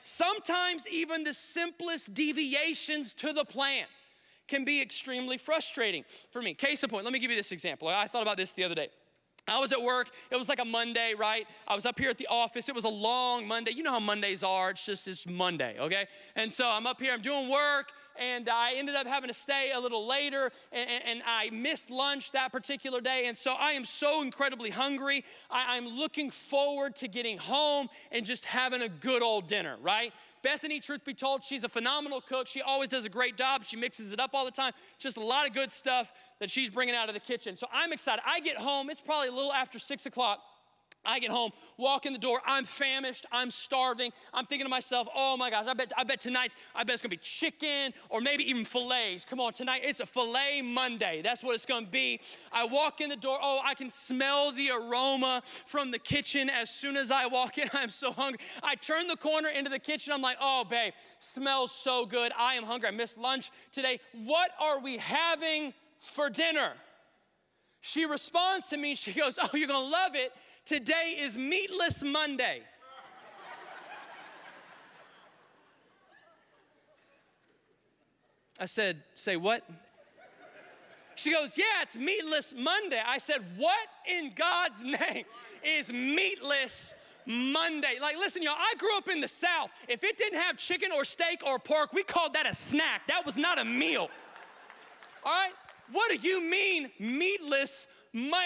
Sometimes even the simplest deviations to the plan can be extremely frustrating for me. Case in point, let me give you this example. I thought about this the other day. I was at work, it was like a Monday, right? I was up here at the office, it was a long Monday. You know how Mondays are, it's Monday, okay? And so I'm up here, I'm doing work, and I ended up having to stay a little later, and I missed lunch that particular day, and so I am so incredibly hungry. I'm looking forward to getting home and just having a good old dinner, right? Bethany, truth be told, she's a phenomenal cook. She always does a great job. She mixes it up all the time. Just a lot of good stuff that she's bringing out of the kitchen. So I'm excited. I get home. It's probably a little after 6 o'clock. I get home, walk in the door. I'm famished. I'm starving. I'm thinking to myself, oh my gosh, I bet tonight, it's going to be chicken or maybe even fillets. Come on, tonight it's a filet Monday. That's what it's going to be. I walk in the door. Oh, I can smell the aroma from the kitchen as soon as I walk in. I'm so hungry. I turn the corner into the kitchen. I'm like, oh, babe, smells so good. I am hungry. I missed lunch today. What are we having for dinner? She responds to me. She goes, oh, you're going to love it. Today is Meatless Monday. I said, say what? She goes, yeah, it's Meatless Monday. I said, what in God's name is Meatless Monday? Like, listen, y'all, I grew up in the South. If it didn't have chicken or steak or pork, we called that a snack. That was not a meal. All right? What do you mean meatless?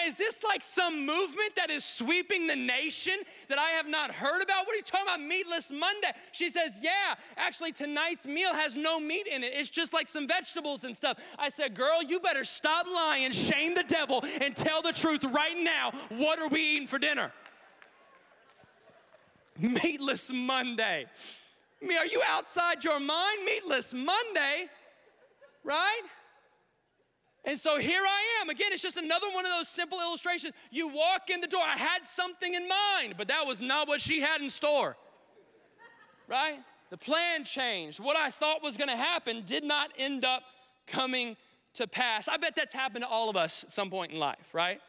Is this like some movement that is sweeping the nation that I have not heard about? What are you talking about, Meatless Monday? She says, yeah, actually tonight's meal has no meat in it. It's just like some vegetables and stuff. I said, girl, you better stop lying, shame the devil, and tell the truth right now. What are we eating for dinner? Meatless Monday. I mean, are you outside your mind? Meatless Monday, right? And so here I am. Again, it's just another one of those simple illustrations. You walk in the door. I had something in mind, but that was not what she had in store, right? The plan changed. What I thought was going to happen did not end up coming to pass. I bet that's happened to all of us at some point in life, right?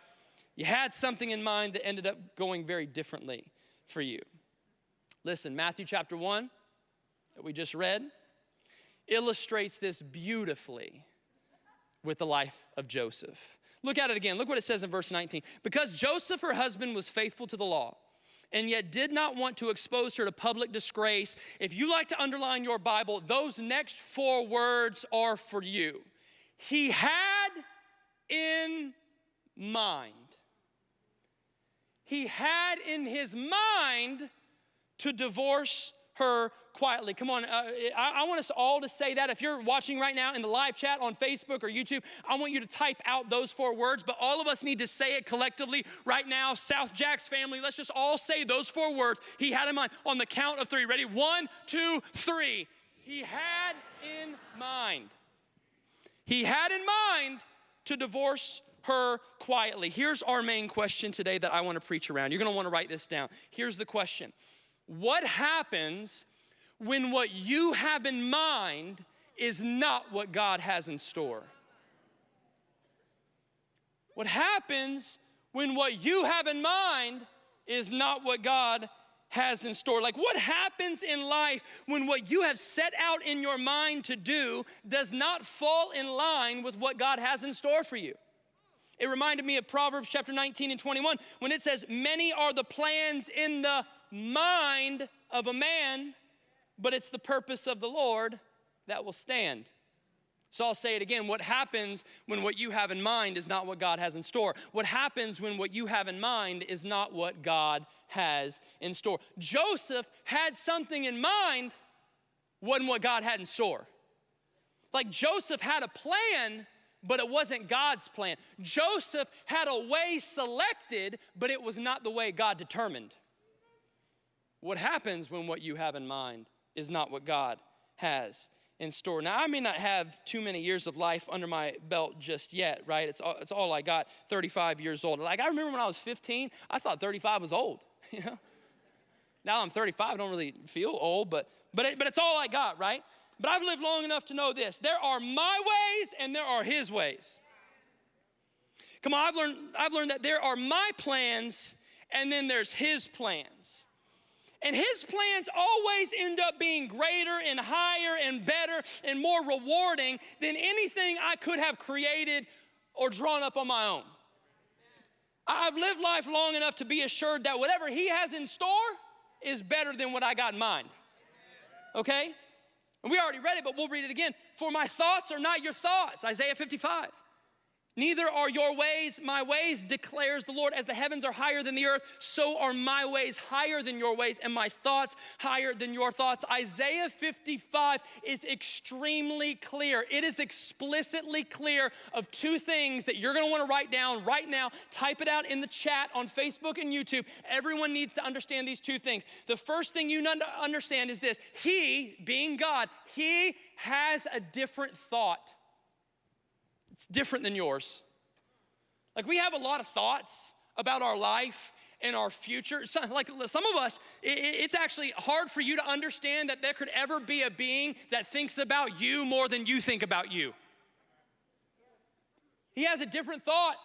You had something in mind that ended up going very differently for you. Listen, Matthew chapter 1 that we just read illustrates this beautifully with the life of Joseph. Look at it again. Look what it says in verse 19. Because Joseph, her husband, was faithful to the law and yet did not want to expose her to public disgrace. If you like to underline your Bible, those next 4 words are for you. He had in mind. He had in his mind to divorce her quietly. Come on, I want us all to say that. If you're watching right now in the live chat on Facebook or YouTube, I want you to type out those 4 words, but all of us need to say it collectively right now. South Jack's family, let's just all say those 4 words he had in mind on the count of 3. Ready? 1, 2, 3. He had in mind. He had in mind to divorce her quietly. Here's our main question today that I want to preach around. You're going to want to write this down. Here's the question. What happens when what you have in mind is not what God has in store? What happens when what you have in mind is not what God has in store? Like, what happens in life when what you have set out in your mind to do does not fall in line with what God has in store for you? It reminded me of Proverbs chapter 19 and 21 when it says, many are the plans in the mind of a man, but it's the purpose of the Lord that will stand. So I'll say it again. What happens when what you have in mind is not what God has in store? What happens when what you have in mind is not what God has in store? Joseph had something in mind, wasn't what God had in store. Like Joseph had a plan, but it wasn't God's plan. Joseph had a way selected, but it was not the way God determined. What happens when what you have in mind is not what God has in store? Now, I may not have too many years of life under my belt just yet, right? It's all I got, 35 years old. Like, I remember when I was 15, I thought 35 was old, you know? Now I'm 35, I don't really feel old, but it's all I got, right? But I've lived long enough to know this. There are my ways and there are his ways. Come on, I've learned that there are my plans and then there's his plans. And his plans always end up being greater and higher and better and more rewarding than anything I could have created or drawn up on my own. I've lived life long enough to be assured that whatever he has in store is better than what I got in mind. Okay? And we already read it, but we'll read it again. For my thoughts are not your thoughts, Isaiah 55. Neither are your ways my ways, declares the Lord. As the heavens are higher than the earth, so are my ways higher than your ways, and my thoughts higher than your thoughts. Isaiah 55 is extremely clear. It is explicitly clear of two things that you're gonna wanna write down right now. Type it out in the chat on Facebook and YouTube. Everyone needs to understand these two things. The first thing you need to understand is this. He, being God, he has a different thought. It's different than yours. Like, we have a lot of thoughts about our life and our future. Like some of us, it's actually hard for you to understand that there could ever be a being that thinks about you more than you think about you. He has a different thought.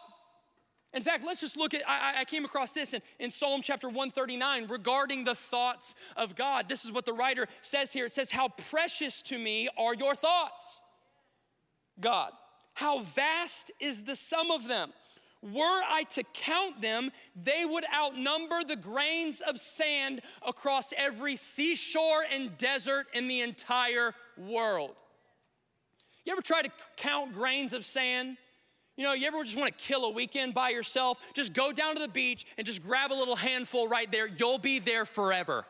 In fact, let's just look at, I came across this in Psalm chapter 139 regarding the thoughts of God. This is what the writer says here. It says, how precious to me are your thoughts, God. How vast is the sum of them? Were I to count them, they would outnumber the grains of sand across every seashore and desert in the entire world. You ever try to count grains of sand? You know, you ever just want to kill a weekend by yourself? Just go down to the beach and just grab a little handful right there. You'll be there forever.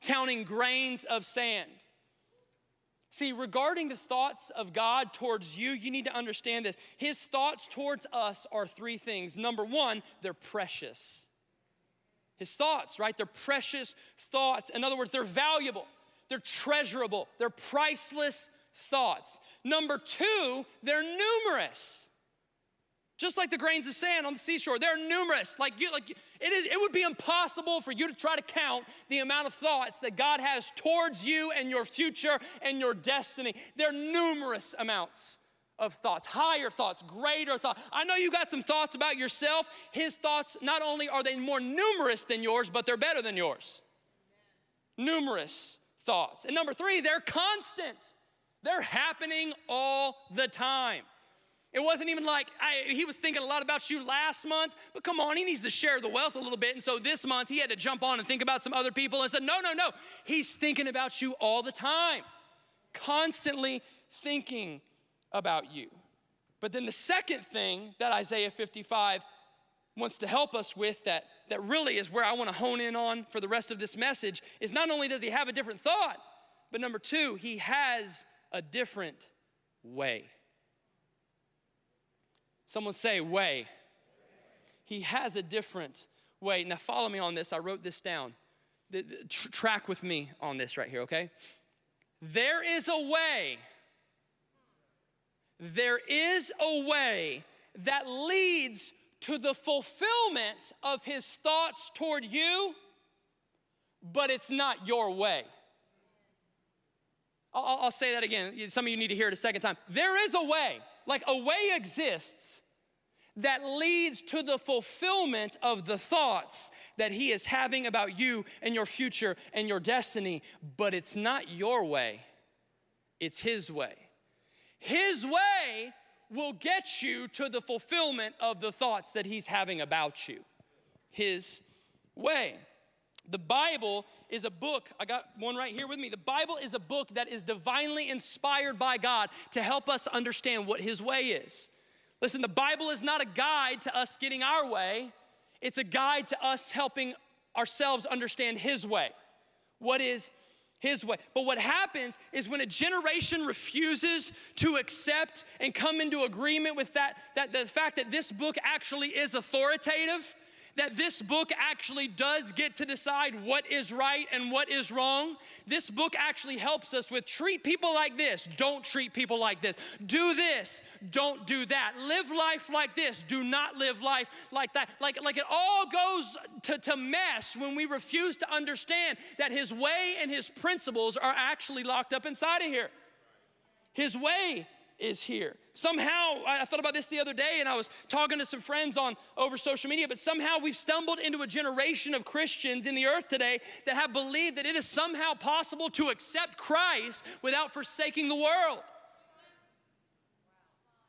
Counting grains of sand. See, regarding the thoughts of God towards you, you need to understand this. His thoughts towards us are three things. Number one, they're precious. His thoughts, right? They're precious thoughts. In other words, they're valuable. They're treasurable. They're priceless thoughts. Number two, they're numerous. Just like the grains of sand on the seashore, they're numerous. It would be impossible for you to try to count the amount of thoughts that God has towards you and your future and your destiny. They're numerous amounts of thoughts, higher thoughts, greater thoughts. I know you got some thoughts about yourself. His thoughts, not only are they more numerous than yours, but they're better than yours. Numerous thoughts. And number three, they're constant. They're happening all the time. It wasn't even like he was thinking a lot about you last month, but come on, he needs to share the wealth a little bit. And so this month he had to jump on and think about some other people and said, no. He's thinking about you all the time, constantly thinking about you. But then the second thing that Isaiah 55 wants to help us with that really is where I want to hone in on for the rest of this message is not only does he have a different thought, but number two, he has a different way. Someone say way. He has a different way. Now follow me on this. I wrote this down. Track with me on this right here, okay? There is a way. There is a way that leads to the fulfillment of his thoughts toward you, but it's not your way. I'll say that again. Some of you need to hear it a second time. There is a way. Like a way exists that leads to the fulfillment of the thoughts that he is having about you and your future and your destiny, but it's not your way, it's his way. His way will get you to the fulfillment of the thoughts that he's having about you. His way. The Bible is a book, I got one right here with me. The Bible is a book that is divinely inspired by God to help us understand what his way is. Listen, the Bible is not a guide to us getting our way. It's a guide to us helping ourselves understand his way. What is his way? But what happens is when a generation refuses to accept and come into agreement with that the fact that this book actually is authoritative, that this book actually does get to decide what is right and what is wrong. This book actually helps us with treat people like this, don't treat people like this. Do this, don't do that. Live life like this, do not live life like that. Like it all goes to mess when we refuse to understand that his way and his principles are actually locked up inside of here. His way is here. Somehow, I thought about this the other day, and I was talking to some friends over social media, but somehow we've stumbled into a generation of Christians in the earth today that have believed that it is somehow possible to accept Christ without forsaking the world.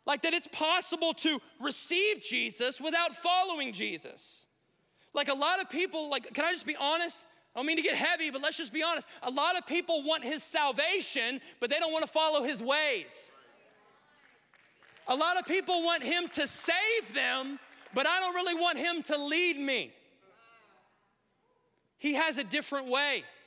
Like that it's possible to receive Jesus without following Jesus. Like a lot of people, can I just be honest? I don't mean to get heavy, but let's just be honest. A lot of people want his salvation, but they don't want to follow his ways. A lot of people want him to save them, but I don't really want him to lead me. He has a different way.